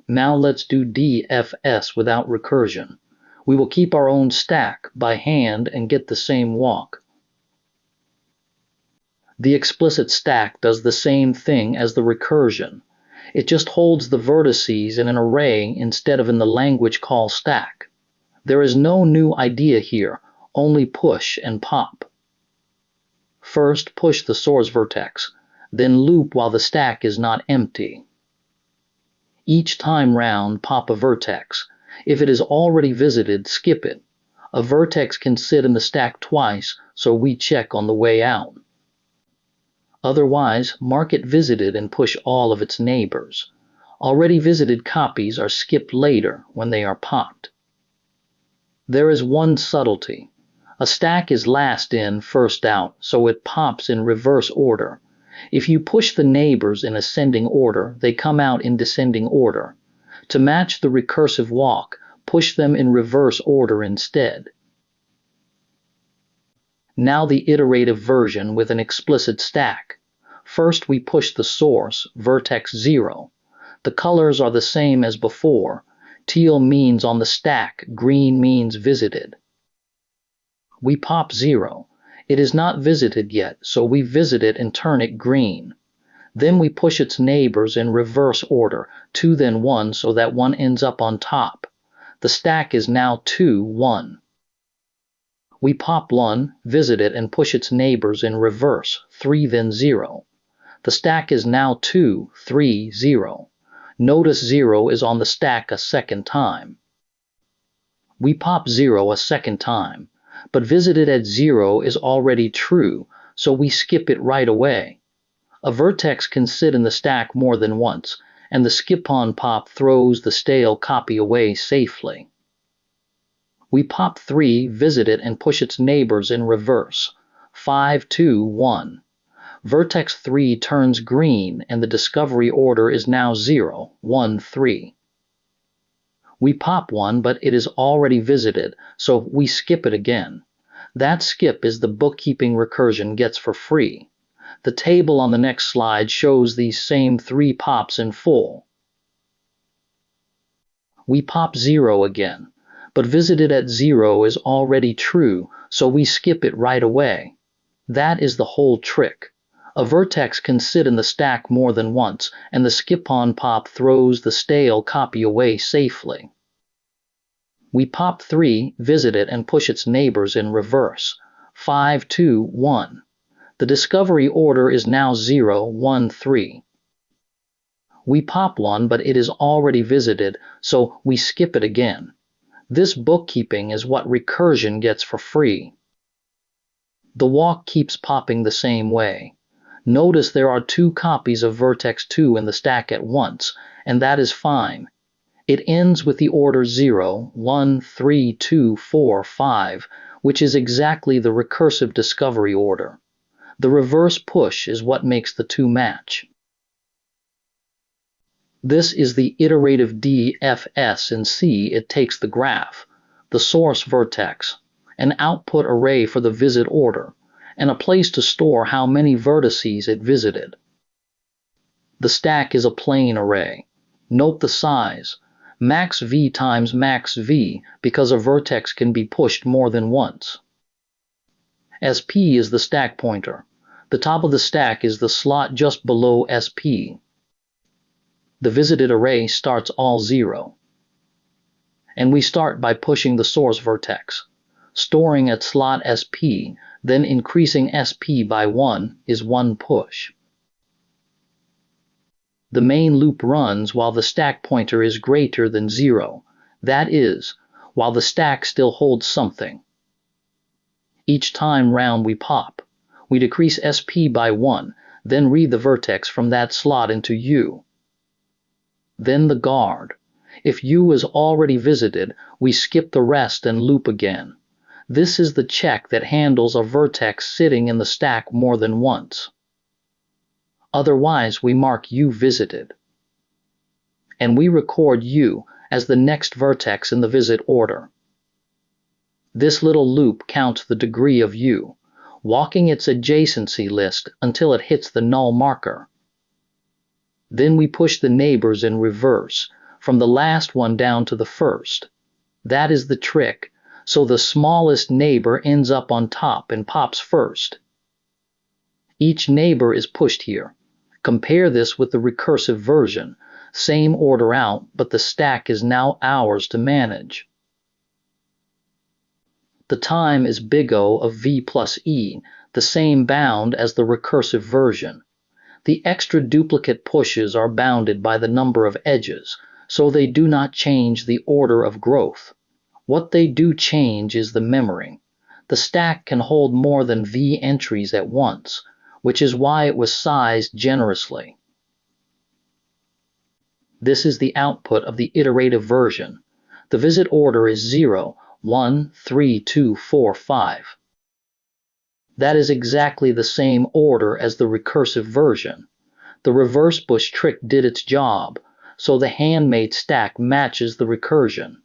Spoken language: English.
Now let's do DFS without recursion. We will keep our own stack by hand and get the same walk. The explicit stack does the same thing as the recursion. It just holds the vertices in an array instead of in the language call stack. There is no new idea here, only push and pop. First, push the source vertex, then loop while the stack is not empty. Each time round, pop a vertex. If it is already visited, skip it. A vertex can sit in the stack twice, so we check on the way out. Otherwise, mark it visited and push all of its neighbors. Already visited copies are skipped later when they are popped. There is one subtlety. A stack is last in, first out, so it pops in reverse order. If you push the neighbors in ascending order, they come out in descending order. To match the recursive walk, push them in reverse order instead. Now the iterative version with an explicit stack. First we push the source, vertex 0. The colors are the same as before. Teal means on the stack, green means visited. We pop 0. It is not visited yet, so we visit it and turn it green. Then we push its neighbors in reverse order, 2 then 1, so that 1 ends up on top. The stack is now 2, 1. We pop 1, visit it, and push its neighbors in reverse, 3 then 0. The stack is now 2, 3, 0. Notice 0 is on the stack a second time. We pop 0 a second time, but visited at 0 is already true, so we skip it right away. A vertex can sit in the stack more than once, and the skip-on pop throws the stale copy away safely. We pop 3, visit it, and push its neighbors in reverse, 5, 2, 1. Vertex 3 turns green, and the discovery order is now 0, 1, 3. We pop 1, but it is already visited, so we skip it again. That skip is the bookkeeping recursion gets for free. The table on the next slide shows these same 3 pops in full. We pop 0 again, but visited at 0 is already true, so we skip it right away. That is the whole trick. A vertex can sit in the stack more than once, and the skip-on pop throws the stale copy away safely. We pop 3, visit it, and push its neighbors in reverse, 5, 2, 1. The discovery order is now 0, 1, 3. We pop 1, but it is already visited, so we skip it again. This bookkeeping is what recursion gets for free. The walk keeps popping the same way. Notice there are 2 copies of vertex 2 in the stack at once, and that is fine. It ends with the order 0, 1, 3, 2, 4, 5, which is exactly the recursive discovery order. The reverse push is what makes the 2 match. This is the iterative DFS in C. It takes the graph, the source vertex, an output array for the visit order, and a place to store how many vertices it visited. The stack is a plain array. Note the size, max v times max v, because a vertex can be pushed more than once. SP is the stack pointer. The top of the stack is the slot just below SP. The visited array starts all 0. And we start by pushing the source vertex. Storing at slot SP, then increasing SP by 1 is 1 push. The main loop runs while the stack pointer is greater than 0. That is, while the stack still holds something. Each time round we pop. We decrease SP by 1, then read the vertex from that slot into U. Then the guard. If U is already visited, we skip the rest and loop again. This is the check that handles a vertex sitting in the stack more than once. Otherwise, we mark U visited. And we record U as the next vertex in the visit order. This little loop counts the degree of U, walking its adjacency list until it hits the null marker. Then we push the neighbors in reverse, from the last one down to the first. That is the trick, so the smallest neighbor ends up on top and pops first. Each neighbor is pushed here. Compare this with the recursive version. Same order out, but the stack is now ours to manage. The time is big O of v plus e, the same bound as the recursive version. The extra duplicate pushes are bounded by the number of edges, so they do not change the order of growth. What they do change is the memory. The stack can hold more than v entries at once, which is why it was sized generously. This is the output of the iterative version. The visit order is 0, 1, 3, 2, 4, 5. That is exactly the same order as the recursive version. The reverse bush trick did its job, so the handmade stack matches the recursion.